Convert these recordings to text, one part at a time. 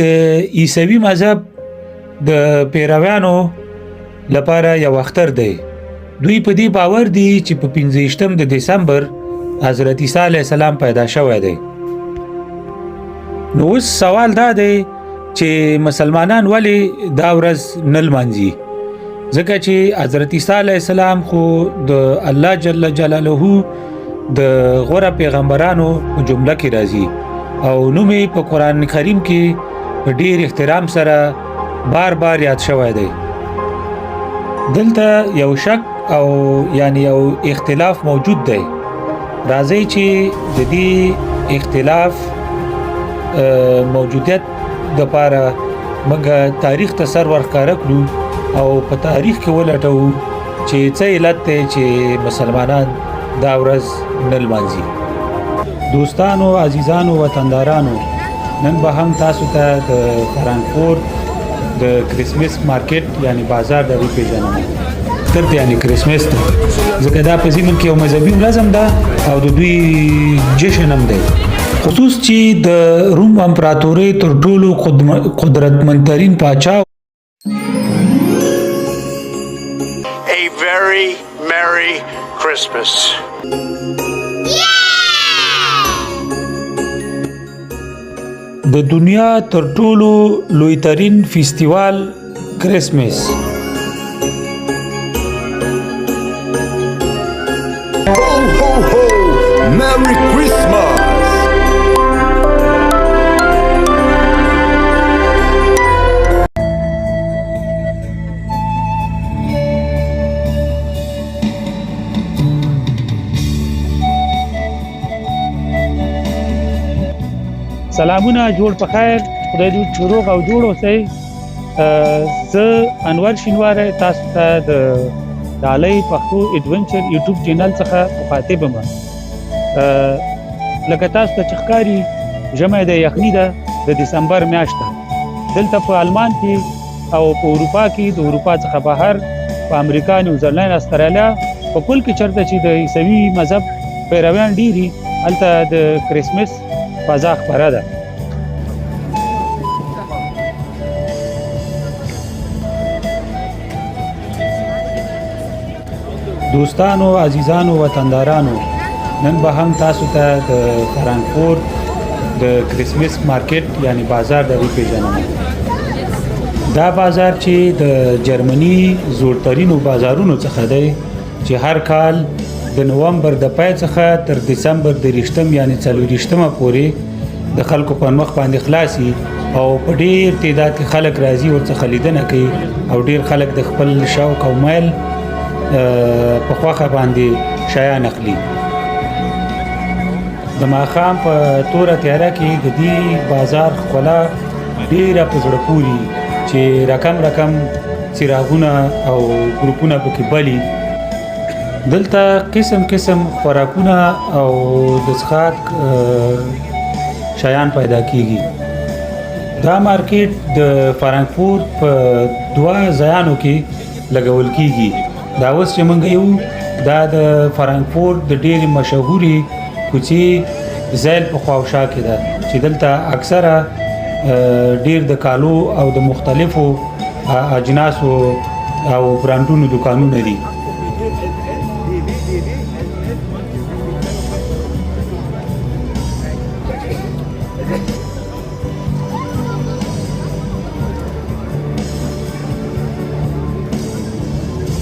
د عیسوي مذهب د پیرویانو لپاره یو اختر دی. دوی په دې باور دي چې په 15 د دسمبر حضرت عیسی علیه السلام پیدا شوی دی. نو اوس سوال دا دی چې مسلمانان ولې دا ورځ نه لمانځي؟ ځکه چې حضرت عیسی علیه السلام خو د الله جل جلاله د غوره پیغمبرانو په جمله کې راځي او نوم یې په قرآن کریم کې په ډیر احترام سره بار بار یاد شوی دی. دلته یو شک او یعنی یو اختلاف موجود دی. راځي چې د دې اختلاف موجودیت د پاره موږ تاریخ ته سر ورښکاره کړو او په تاریخ کې ولټو چې څه علت دی چې مسلمانان دا ورځ نه لمانځي. دوستانو، عزیزانو، وطندارانو، نن به هم تاسو ته د فرانکفورت د کریسمس مارکیټ یعنی بازار د پیژنم. تر یعنی کریسمس ته ځکه دا په زمين کې یو مذهبي ورځ هم ده او د دوی جشن هم دی. خصوص چې د روم امپراتورۍ تر ټولو قدرتمنترین پاچا A very Merry Christmas. د دنیا تر ټولو لویترین فیستیوال کریسمس. Ho, ho, ho! Merry Christmas! سلامونه، جوړ په خیر، خدای دې روغ او جوړ اوسئ. زه انور شینواری تاسو ته د ډالۍ پښتو ایډونچر یوټیوب چینل څخه مخاطب یم. لکه تاسو ته چې ښکاري ژمی د یخني ده، د دسمبر میاشت ده. دلته په آلمان کې او په اروپا کې، د اروپا څخه بهر په امریکا، نیوزیلند، استرالیا په کل کې چرته چې د عیسوي مذهب پیرویان ډیري، هلته د کریسمس فضا خپره ده. دوستانو، عزیزانو، وطندارانو، نن به هم تاسو ته د فرانکفورت د کریسمس مارکیټ یعنی بازار د پیژنم. دا بازار چې د جرمني زوړترینو بازارونو څخه دی چې هر کال د نومبر د پای څخه تر دسمبر د 20 یعنی 40 پورې د خلکو په مخ باندې خلاصي او په ډیر تعداد کې خلک راځي ورڅخه لیدنه کوي او ډیر خلک د خپل شوق او میل په خواخه باندې شیان اخلي. د ماښام په توره تیاره کې د دې بازار ښکلا ډیره په زړه پوري چې رقم څراغونه او ګروپونه پکې بلي. دلته قسم خوراکونه او د څښاک شیان پیدا کیږي. دا مارکیټ د فرانکفورت په 2 ځایانو کې لګول کیږي. دا اوس چې موږ یو دا د فرانکفورت د ډېرې مشهوري کوڅې زیل په خواوشا کې ده چې دلته اکثره ډېر د کالو او د مختلفو اجناسو او برانډونو دکانونه دي.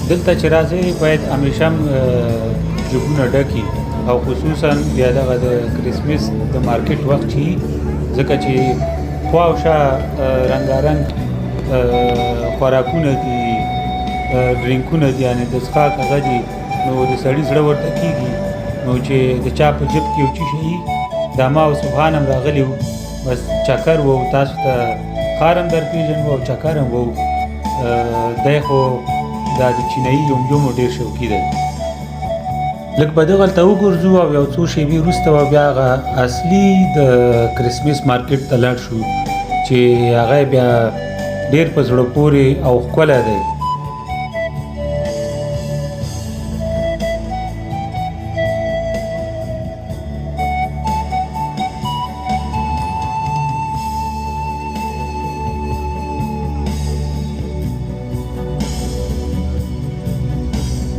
دلته چې راځي باید همیشه جوبونه ډکي او خصوصا بیا دغه د کریسمس د مارکیټ وخت چې ځکه چې خواوشا رنګارنګ خوراکونه دي، ډرینکونه دي، یعنی د څښاک هغه دي، نو د سړي زړه ورته کېږي. نو چې د چا په جب کې یو څه شي دا ما او سبحان هم راغلی وو، بس چکر وو، تاسو ته ښار هم در پېژنو او چکر هم وو. دی خو دا د چینایي یوم ډیر شوقي دی. لږ به دغلته وګرځو او یو څو شېبې وروسته به بیا هغه اصلي د کریسمس مارکیټ ته لاړ شو چې هغه بیا ډیر په زړه پورې او ښکلی دی.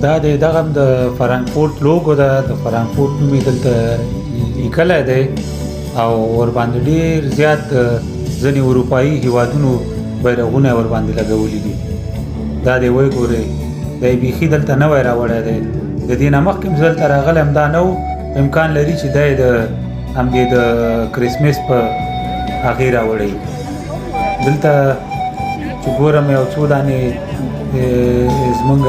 دا دغه د فرانکفورت لوګو ده د فرانکفورت نوم یې دلته لیکلی دی او ورباندې ډېر زیات ځینې اروپایي هیوادونو بیرغونه یې ورباندې لګولي دي. دا دی وایي ګورئ دی بیخي دلته نوی راوړی دی. د دې نه مخکې چې دلته راغلی هم دا نه و، امکان لري چې دی د همدې د کرسمس په هغې راوړی. دلته چې ګورم یو څو دانې زمونږ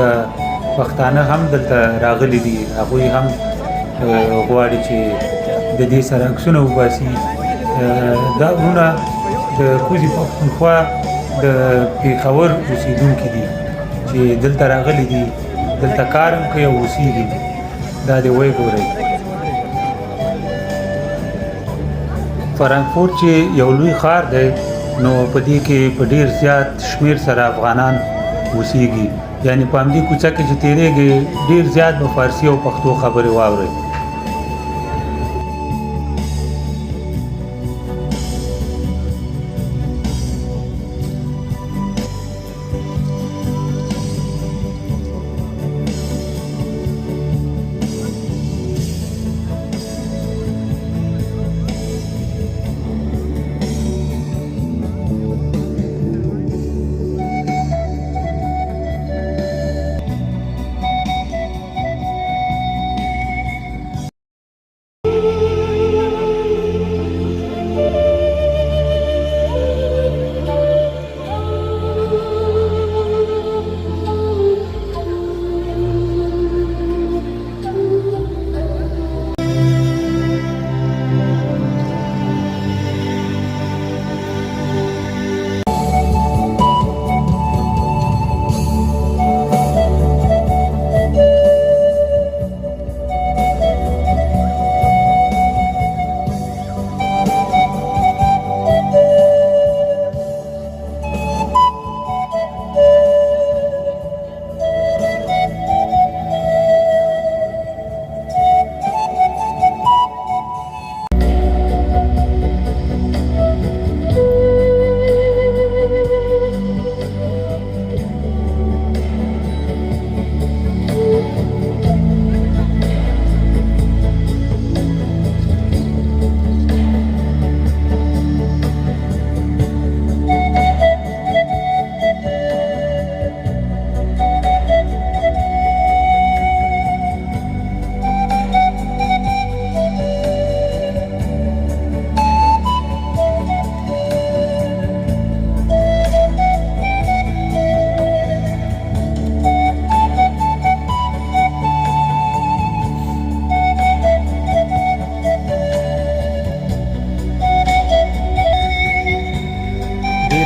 پښتانه هم دلته راغلي دي، هغوی هم غواړي چې د دې سره عکسونه وباسي. دا وروڼه د کوزې پښتونخوا د پېښور اوسېدونکي دي چې دلته راغلي دي، دلته کار هم کوي او اوسېږي. دا دې وایي ګورئ. فرانکفورت چې یو لوی ښار دی نو په دې کې په ډېر زیات شمېر سره افغانان اوسېږي. یعنې په همدې کوڅه کې چې تېرېږي ډېر زیات به فارسي او پښتو خبرې واورئ.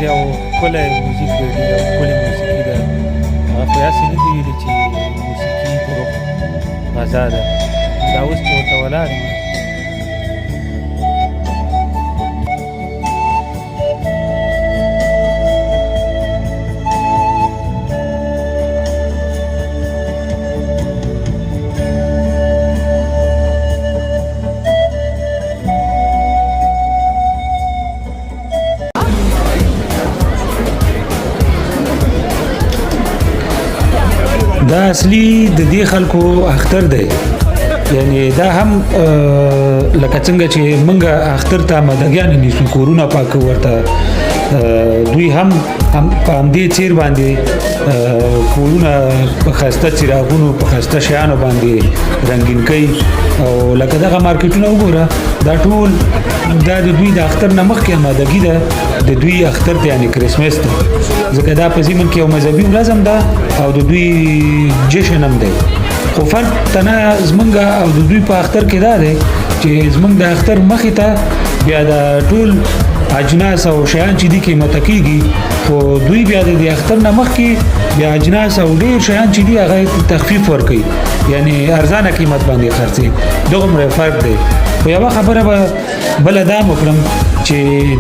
یو ښکلی موزیک دی، ډېر یو ښکلې موسیقي ده. هغه خو هسې نه دي ویلي چې موسیقي د روح غذا ده. دا اوس چې ورته ولاړ یم دا اصلي د دې خلکو اختر دی. یعنی دا هم لکه څنګه چې موږ اختر ته مدګیان نیسو کورونه پاکو ورته دوی هم په همدې څیر باندې کورونه په ښایسته څراغونو په ښایسته شیانو باندې رنګین کوي. او لکه دغه مارکیټونه وګوره دا ټول دا د دوی د اختر نه مخکې آمادګي ده د دوی اختر ته یعنې کرسمس ته، ځکه دا په ضمن کې یو مذهبي ورځ هم ده او د دوی جشن هم دی. خو فرق تنه زمونږ او د دوی په اختر کې دا دی چې زمونږ د اختر مخې ته بیا د ټول اجناس او شیان چې دي قیمته کېږي، خو دوی بیا د اختر نه مخکې بیا اجناس او ډېر شیان چې دي هغه تخفیف ورکوي، یعنی ارزانه قیمت باندې خرڅي. دغومره فرق دی. خو یوه خبره به بله دا وکړم چې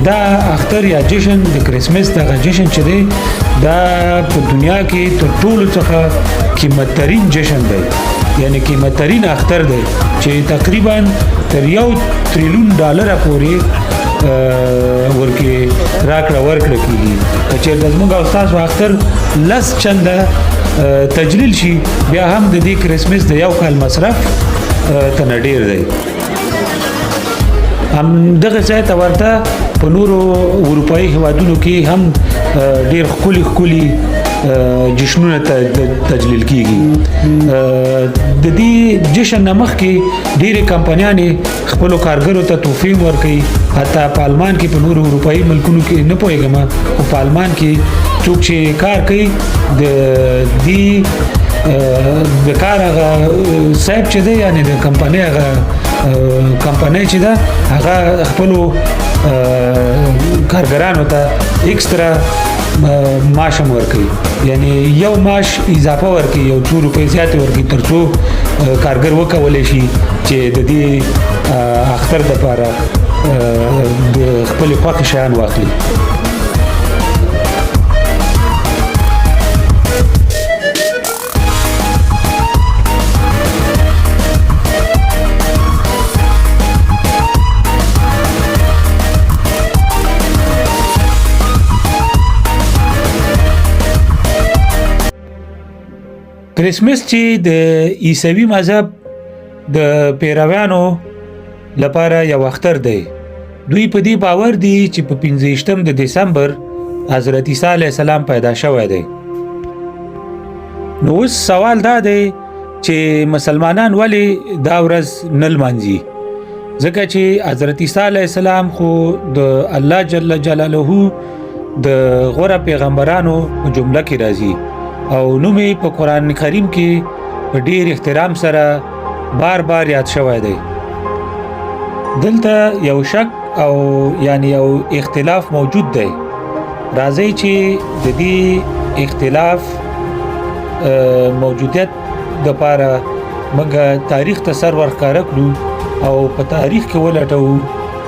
دا اختر یا جشن د کرسمس دغه جشن چې دی دا په دنیا کې تر ټولو څخه قیمت ترین جشن دی، یعنی قیمت ترین اختر دی چې تقریبا تر $1 تریلیون پورې ورکې راکړه ورکړه کېږي. که چېرته زموږ او ستاسو اختر 10 چنده تجلیل شي بیا هم د دې کرسمس د یو کال مصرف تنه ډیر دی. هم دغه ځای ته ورته په نورو اروپایي هیوادونو کې هم ډیر ښکلي جشنونه تجلیل کیږي. د دې جشن نه مخکې ډېرې کمپنیانې خپلو کارګرو ته تحفې ورکوي. حتی په آلمان کې په نورو اروپایي ملکونو کې نه پوهېږم خو په آلمان کې څوک چې کار کوي د دې د کار هغه صاحب چې دی یعنې د کمپنۍ هغه کمپنۍ چې ده هغه خپلو کارګرانو ته ایکسترا معاش هم ورکوي. یعنی یو معاش اضافه ورکوي یو څو روپۍ زیاتې ورکوي تر څو کارګر وکولی شي چې د دې اختر دپاره د خپلې خوښې شیان واخلي. کرسمس چې د عیسوي مذهب د پیروانو لپاره یو اختر دی. دوی په دې باور دي چې په 15 د دسمبر حضرت عیسی علیه السلام پیدا شوی دی. نو اوس سوال دا دی چې مسلمانان ولې دا ورځ نه لمانځي؟ ځکه چې حضرت عیسی علیه السلام خو د الله جل جلاله د غوره پیغمبرانو په جمله کې راځي او نوم یې په قرآن کریم کې په ډیر احترام سره بار بار یاد شوی دی. دلته یو شک او یعنی یو اختلاف موجود دی. راځئ چې د دې اختلاف موجودیت دپاره موږ تاریخ ته سر ورښکاره کړو او په تاریخ کې ولټوو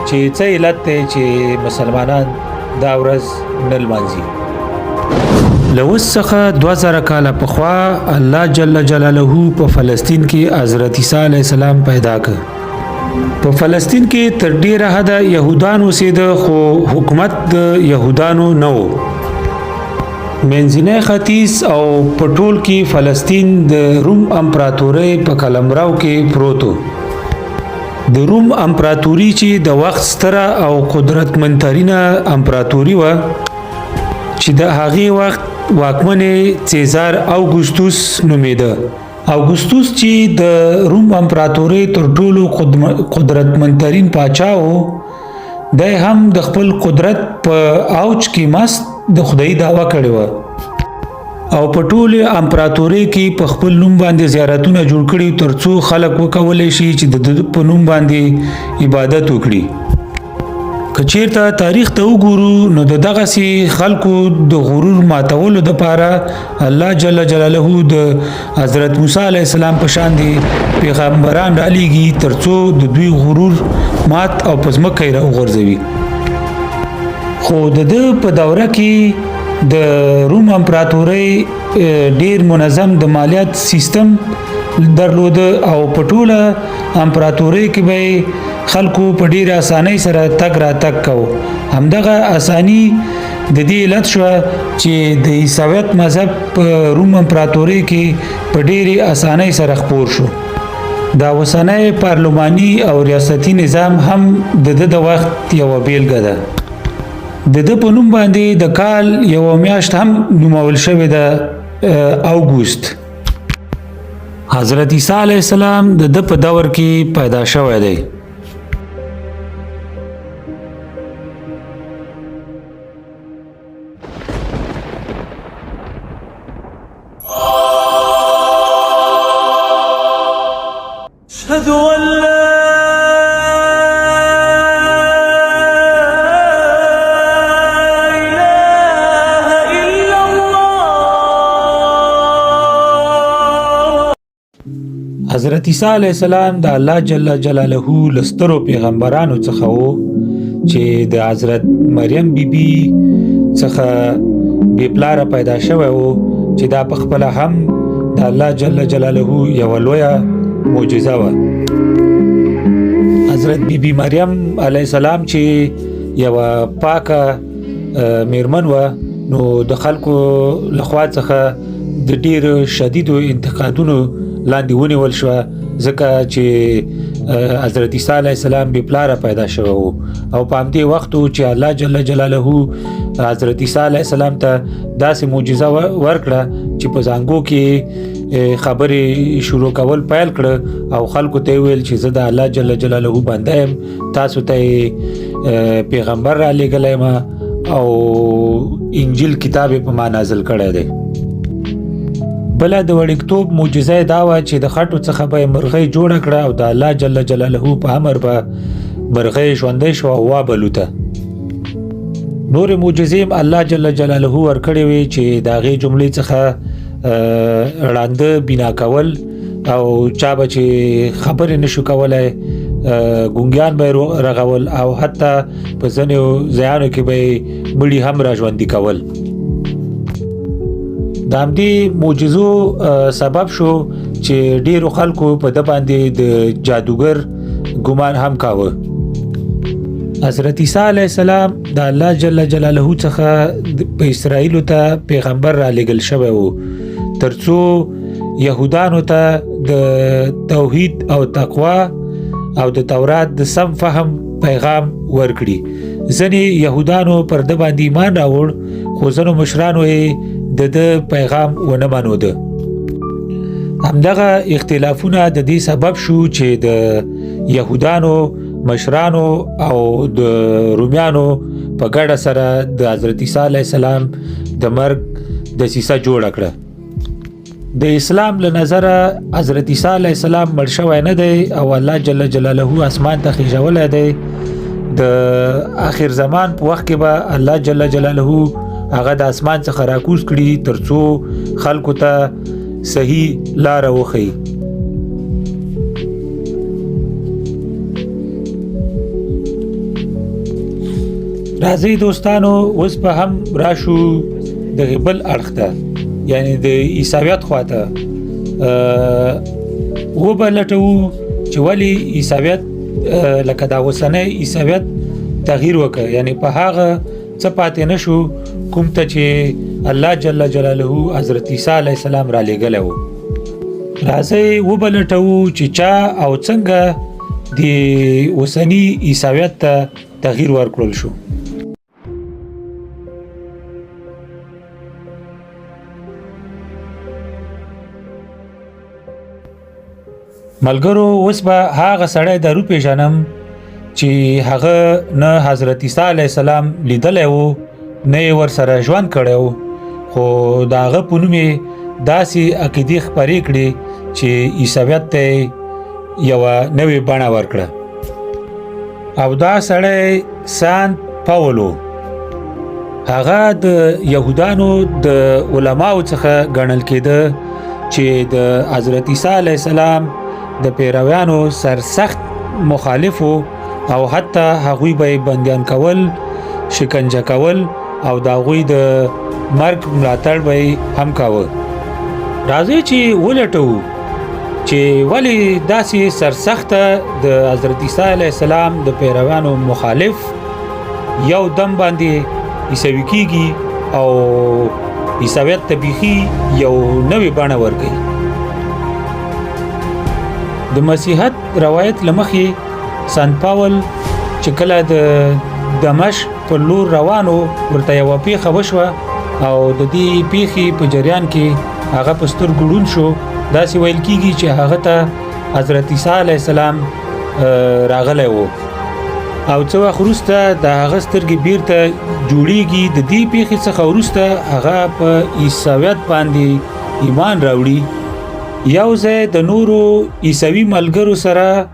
چې څه علت دی چې مسلمانان دا ورځ نه لمانځي. لوس څخه 2000 کاله پخوا الله جل جلاله په فلسطین کې حضرت عیسی علیه السلام پیدا کړ. په فلسطین کې تر ډیره حده یهودان اوسېده خو حکومت د یهودانو نه و. منځنی ختیځ او په ټول کې فلسطین د روم امپراتورۍ په قلمرو کې پروت و. د روم امپراتوري چې د وخت ستره او قدرتمندترینه امپراتوري وه چې د هغې وخت واکمن سیزار اوګوستوس نومیده. اوګوستوس چې د روم امپراتورۍ تر ټولو قدرتمندترین پاچا و دی هم د خپل قدرت په اوج کې مست د خدای دعوه کړې وه او په ټولې امپراتورۍ کې په خپل نوم باندې زیارتونه جوړ کړي تر څو خلک وکولی شي چې د په نوم باندې عبادت وکړي. که چیرته تاریخ ته وګورو نو د دغسې خلکو د غرور ماتولو دپاره الله جل جلاله د حضرت موسی علیه السلام په شان دي پیغمبران رالیږي تر څو د دوی غرور مات او په ځمکه یې راوغورځوي. خو د ده په دوره کې د روم امپراتورۍ ډیر منظم د مالیات سیستم درلوده او په ټوله امپراتورۍ کې به خلکو په ډیره اسانۍ سره تګ راتګ کوو. همدغه اساني د دې علت شوه چې د عیسویت مذهب په روم امپراتورۍ کې په ډیرې اسانۍ سره خپور شو. دا اوسنی پارلماني او ریاستي نظام هم د ده د وخت یوه بیلګه ده. د ده په نوم باندې د کال یوه میاشت هم نومول شوې ده اوګوست. حضرت عیسی علیه السلام د ده په دور کې پیدا شوی دی. أشهد أن لا إله إلا الله. حضرت عیسی علیه السلام د الله جل جلاله لسترو پیغمبرانو څخه وو چې د حضرت مریم بیبي څخه بې پلاره پیدا شوی وو چې دا په خپله هم د الله جل جلاله یوه لویه معجزه وه. حضرت بیبي مریم علیه السلام چې یوه پاکه میرمن وه نو د خلکو لخوا څخه د ډیر شدیدو انتقادونو لاندې ونیول شو ځکه چې حضرت عیسی علیه السلام بې پلاره پیدا شوی و او په همدې وخت چې الله جل جلاله حضرت عیسی علیه السلام ته داسې معجزه ورکړه چې په زانګو کې خبرې شروع کول پیل کړه او خلکو ته ویل چې زه د الله جل جلاله بنده یم تاسو ته پیغمبر را لېږلی یم او انجیل کتاب په ما نازل کړی دی. بله د وړکتوب معجزه دا وه چې د خټو څخه به یې مرغۍ جوړه کړه او د الله جل جلاله په امر به مرغۍ ژوندۍ شوه او وابلوته. نورې معجزې هم الله جل جلاله ورکړې وې چې د هغې جملې څخه ړانده بینا کول او چا به چې خبرې نشو کولی ګونګیان به رغول او حتی په ځینو ځایانو کې به مړي هم را ژوندي کول. د همدې معجزو سبب شو چې ډیرو خلکو په ده باندې د جادوګر ګمان هم کاوه. حضرت عیسی علیه السلام د الله جل جلاله څخه په اسرائیلو ته پیغمبر را لېږل شوی و ترڅو یهودانو ته د توحید او تقوا او د تورات د سم فهم پیغام ورکړي. ځینې یهودانو پر ده باندې ایمان راوړ خو ځینو مشرانو یې د پیغام ونه منوده. همدغه اختلافونه د دې سبب شو چې د یهودانو مشرانو او د رومیانو په ګډه سره د حضرت عیسی علیه السلام د مرګ دسیسه جوړه کړه. د اسلام له نظره حضرت عیسی علیه السلام مړ شوی نه دی او الله جل جلاله اسمان ته خیژولی دی. د آخر زمان په وخت کې به الله جل جلاله هغه د اسمان څخه راکوز کړي ترڅو خلکو ته صحیح لاره وښیي. راځئ دوستانو اوس به هم راشو دغه بل اړخ ته یعنی د عیسویت خواته وبلټو چې ولې عیسویت لکه دا اوسنی عیسویت تغییر وکړ یعنی په هغه څه پاتې نشو کوم ته چې الله جل جلاله حضرت عیسی علیه السلام را لېږلی و. راځئ وبلټو چې چا او څنګه د اوسني عیسویت ته تغییر ورکړل شو. ملګرو اوس به هغه سړی درو پیژنم چې هغه نه حضرت عیسی علیه السلام لیدلی و نه یې ورسره ژوند کړی و خو د هغه په نوم یې داسې عقیدې خپرې کړې چې عیسویت ته یوه نوې بڼه ورکړه او دا سړی سانت پاول و. هغه د یهودانو د علماو څخه ګڼل کېده چې د حضرت عیسی علیه السلام د پیرویانو سرسخت مخالف او حتی هغوی به بندیان کول شکنجه کول او د هغوی د مرګ ملاتړ به هم کاوه. راځئ چې ولټو چې ولې داسې سرسخته د حضرت عیسی علیه السلام د پیرویانو مخالف یو دم باندې عیسوي کیږي او عیسویت ته بیخي یو نوې بڼه ورکوي. د مسیحیت روایت له مخې سانت پاول چې کله د دمشق پر لور روانو ورته یوه پیښه وشوه او د دې پیښې په جریان کې هغه په سترګو ړوند شو. داسې ویل کېږي چې هغه ته حضرت عیسی علیه السلام راغلی و او څه وخت وروسته د هغه سترګې بیرته جوړیږي. د دې پیښې څخه وروسته هغه په عیسویت باندې ایمان راوړي. یو ځای د نورو عیسوي ملګرو سره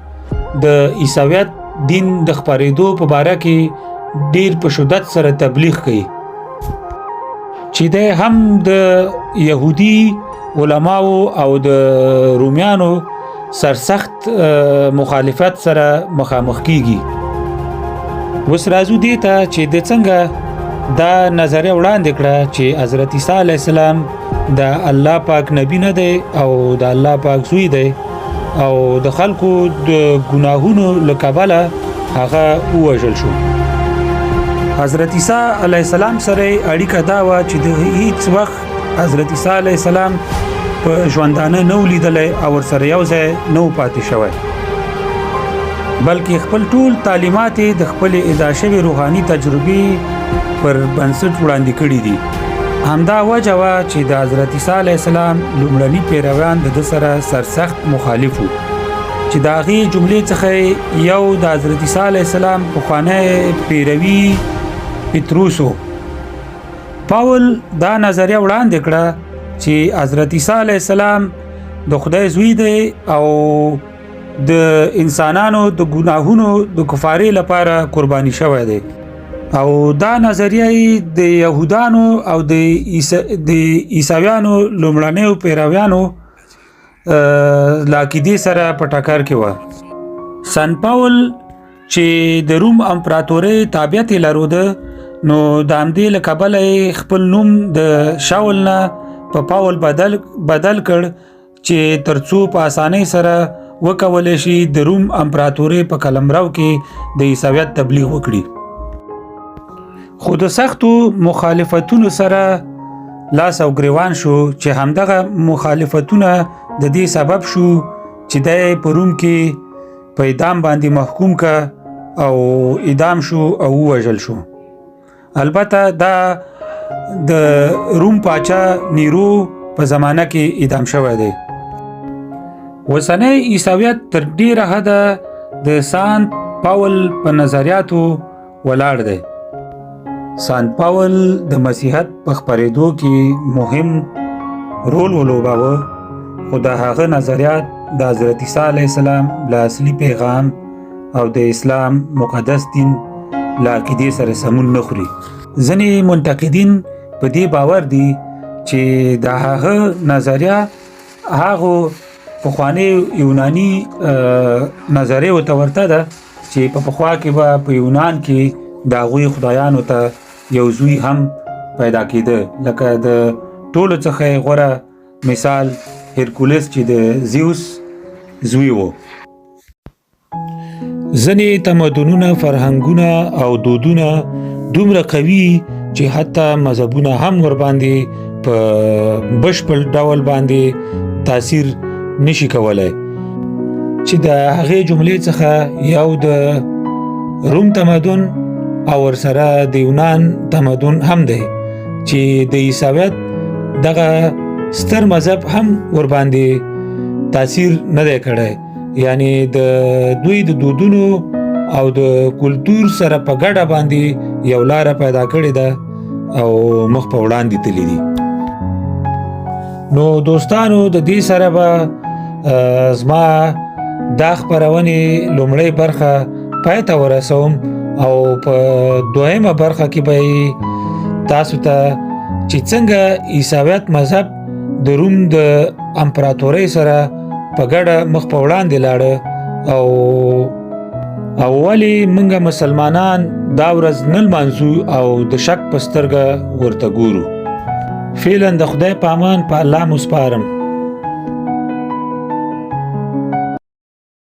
د عیسویت دین د خپرېدو په باره کې ډیر په شدت سره تبلیغ کوي چې دی هم د یهودي علماو او د رومیانو سرسخت مخالفت سره مخامخ کیږي. اوس راځو دې ته چې د څنګه دا نظریه وړاندې کړه چې حضرت عیسی علیه السلام د الله پاک نبی نه دی او د الله پاک زوی دی او د خلکو د ګناهونو له کبله هغه ووژل شو. حضرت عیسی علیه السلام سره اړیکه دا وه چې د هیڅ وخت حضرت عیسی علیه السلام په ژوندانه نو لیدلی او ورسره یو ځای نو پاتې شوی، بلکې خپل ټول تعلیمات یې د خپلې ادا شوې روحاني تجربې پر بنسټ وړاندې کړي دي. همدا وجه وه چې د حضرت عیسی علیه السلام لومړني پیروان د ده سره سرسخت مخالف وو، چې د هغې جملې څخه یو د حضرت عیسی علیه السلام پخوانی پیروي پطرس و. پاول دا نظریه وړاندې کړه چې حضرت عیسی علیه السلام د خدای زوی دی او د انسانانو د ګناهونو د کفارې لپاره قرباني شوی دی، او دا نظریه د یهودانو او د عیسویانو لومړنیو پیرویانو له عقیدې سره په ټکر کې وه. سن پاول چې د روم امپراتورۍ تابعیت یې لرلوده، نو د همدې له کبله یې خپل نوم د شاول نه په پاول بدل کړ چې ترڅو په اسانۍ سره وکولی شي د روم امپراتورۍ په قلمرو کې د عیسویت تبلیغ وکړي. خو د سختو مخالفتونو سره لاس او ګریوان شو، چې همدغه مخالفتونه د دې سبب شو چې دی په روم کې په اعدام باندې محکوم که او اعدام شو او ووژل شو. البته دا د روم پاچا نیرو په زمانه کې اعدام شوی دی. اوسنی عیسویت تر ډیره حده د سان پاول په نظریاتو ولاړ دی. سان پاول د مسیحیت په خپرېدو کې مهم رول ولوباوه، خو د هغه نظریات د حضرت عیسی علیه السلام له اصلي پیغام او د اسلام مقدس دین له عقیدې سره سمون نه خوري. ځینې منتقدین په دې باور دي چې د هغه نظریه هغو پخواني یوناني نظریې ورته ورته ده چې په پخوا کې به په یونان کې د هغوی خدایانو ته یو زوی هم پیدا کېده، لکه د ټولو څخه غوره مثال هرکولس چې د زیوس زوی و. ځینې تمدنونه، فرهنګونه او دودونه دومره قوي چې حتی مذهبونه هم ورباندې په بشپړ ډول باندې تاثیر نشي کولای، چې د هغې جملې څخه یو د روم تمدن او ورسره د یونان تمدن هم دی، چې د عیسویت دغه ستر مذهب هم ورباندې تاثیر نه دی کړی، یعنی د دوی د دودونو او د کلتور سره په ګډه باندې یو لاره پیدا کړې ده او مخ په وړاندې تللی دي. نو دوستانو، د دې سره به زما دا خپرونې لومړۍ برخه پای ته ورسوم، او په دویمه برخه کې به تاسو ته چې څنګه عیسویت مذهب د روم د امپراتورۍ سره په ګډه مخ په وړاندې لاړه او ولې موږ مسلمانان دا ورځ نه لمانځو او د شک په سترګه ورته ګورو. فعلا د خدای په امان، په الله مو سپارم.